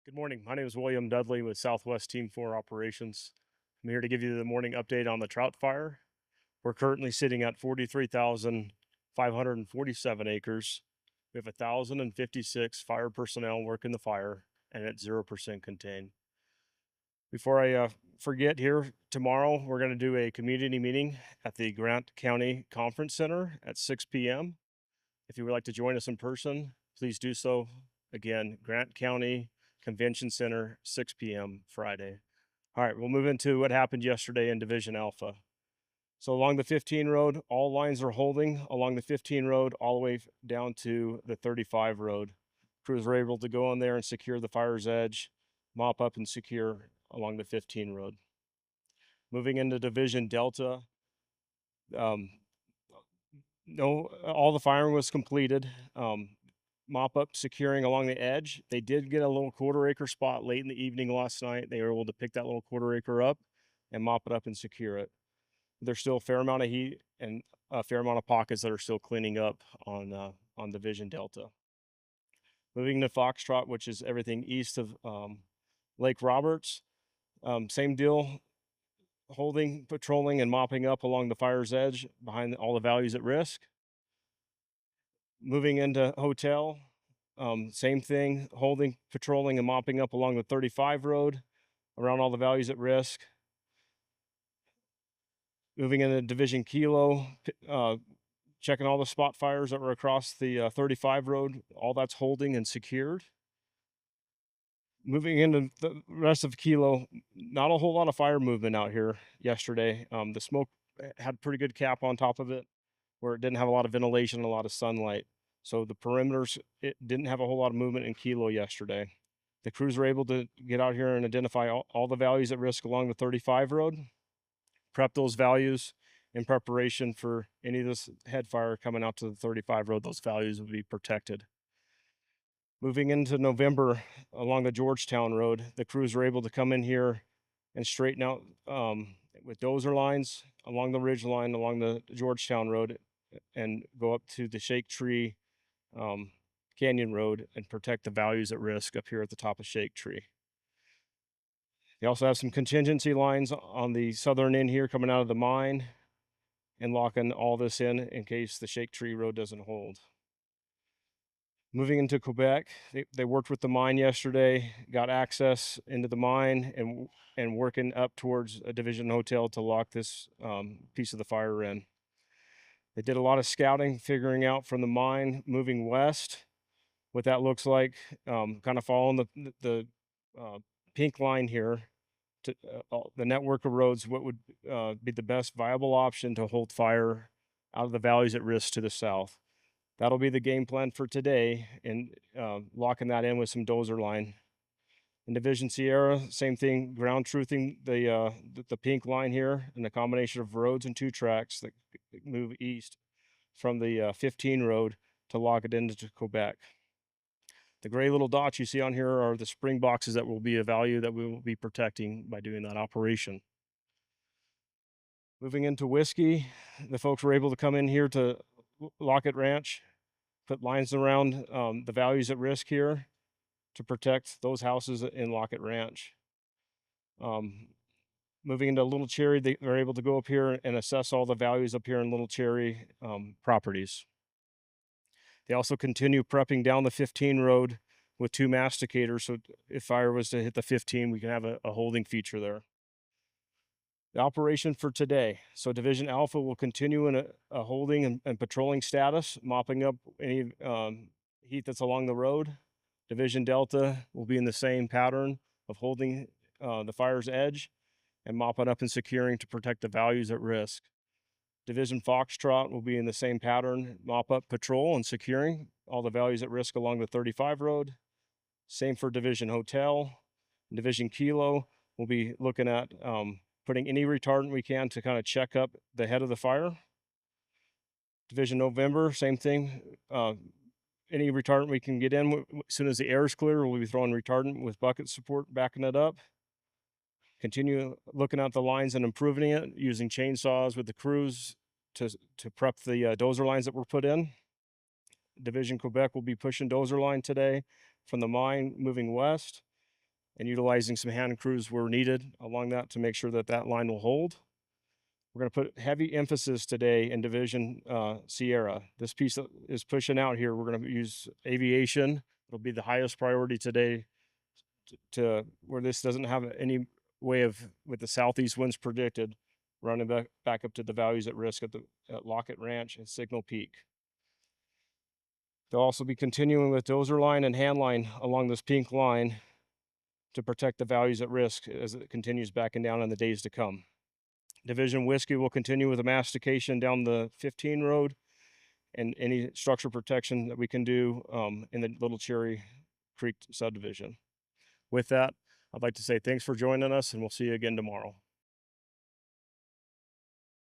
Good morning. My name is William Dudley with Southwest Team 4 Operations. I'm here to give you the morning update on the Trout fire. We're currently sitting at 43,547 acres. We have 1,056 fire personnel working the fire and at 0% contained. Before I forget here, tomorrow we're going to do a community meeting at the Grant County Conference Center at 6 p.m. If you would like to join us in person, please do so. Again, Grant County Convention Center, 6 p.m. Friday. All right, we'll move into what happened yesterday in Division Alpha. So along the 15 road, all lines are holding along the 15 road all the way down to the 35 road. Crews were able to go in there and secure the fire's edge, mop up and secure along the 15 road. Moving into Division Delta, um, no, all the firing was completed. Mop up securing along the edge. They did get a little quarter-acre spot late in the evening last night. They were able to pick that little quarter-acre up and mop it up and secure it. There's still a fair amount of heat and a fair amount of pockets that are still cleaning up on Division Delta. Moving to Foxtrot, which is everything east of Lake Roberts. Same deal, holding, patrolling, and mopping up along the fire's edge behind all the values at risk. Moving into Hotel, same thing, holding, patrolling, and mopping up along the 35 road around all the values at risk. Moving into Division Kilo, checking all the spot fires that were across the 35 road, all that's holding and secured. Moving into the rest of Kilo, not a whole lot of fire movement out here yesterday. The smoke had pretty good cap on top of it where it didn't have a lot of ventilation and a lot of sunlight. So the perimeters, it didn't have a whole lot of movement in Kilo yesterday. The crews were able to get out here and identify all the values at risk along the 35 road, prep those values in preparation for any of this head fire coming out to the 35 road. Those values would be protected. Moving into November along the Georgetown Road, the crews were able to come in here and straighten out with dozer lines along the ridge line along the Georgetown Road and go up to the Shake Tree Canyon Road and protect the values at risk up here at the top of Shake Tree. They also have some contingency lines on the southern end here coming out of the mine and locking all this in case the Shake Tree Road doesn't hold. Moving into Quebec, they worked with the mine yesterday, got access into the mine and working up towards a Division Hotel to lock this piece of the fire in. They did a lot of scouting, figuring out from the mine moving west what that looks like, kind of following the pink line here to the network of roads, what would be the best viable option to hold fire out of the valleys at risk to the south. That'll be the game plan for today and locking that in with some dozer line. In Division Sierra, same thing, ground truthing the pink line here and a combination of roads and two tracks that move east from the 15 road to lock it into Quebec. The gray little dots you see on here are the spring boxes that will be a value that we will be protecting by doing that operation. Moving into Whiskey, the folks were able to come in here to Lockett Ranch, put lines around the values at risk here to protect those houses in Lockett Ranch. Moving into Little Cherry, they're able to go up here and assess all the values up here in Little Cherry properties. They also continue prepping down the 15 road with two masticators, so if fire was to hit the 15, we can have a holding feature there. The operation for today. So Division Alpha will continue in a holding and patrolling status, mopping up any heat that's along the road. Division Delta will be in the same pattern of holding the fire's edge and mopping up and securing to protect the values at risk. Division Foxtrot will be in the same pattern, mop up, patrol, and securing all the values at risk along the 35 road. Same for Division Hotel. Division Kilo will be looking at putting any retardant we can to kind of check up the head of the fire. Division November, same thing. Any retardant we can get in, as soon as the air is clear, we'll be throwing retardant with bucket support, backing it up. Continue looking at the lines and improving it, using chainsaws with the crews to prep the dozer lines that were put in. Division Quebec will be pushing dozer line today from the mine moving west. and utilizing some hand crews where needed along that to make sure that that line will hold. We're going to put heavy emphasis today in Division Sierra. This piece that is pushing out here, we're going to use aviation. It'll be the highest priority today to where this doesn't have any way of, with the southeast winds predicted, running back up to the values at risk at Lockett Ranch and Signal Peak. They'll also be continuing with dozer line and hand line along this pink line to protect the values at risk as it continues backing down in the days to come. Division Whiskey will continue with the mastication down the 15 road and any structure protection that we can do in the Little Cherry Creek subdivision. With that, I'd like to say thanks for joining us, and we'll see you again tomorrow.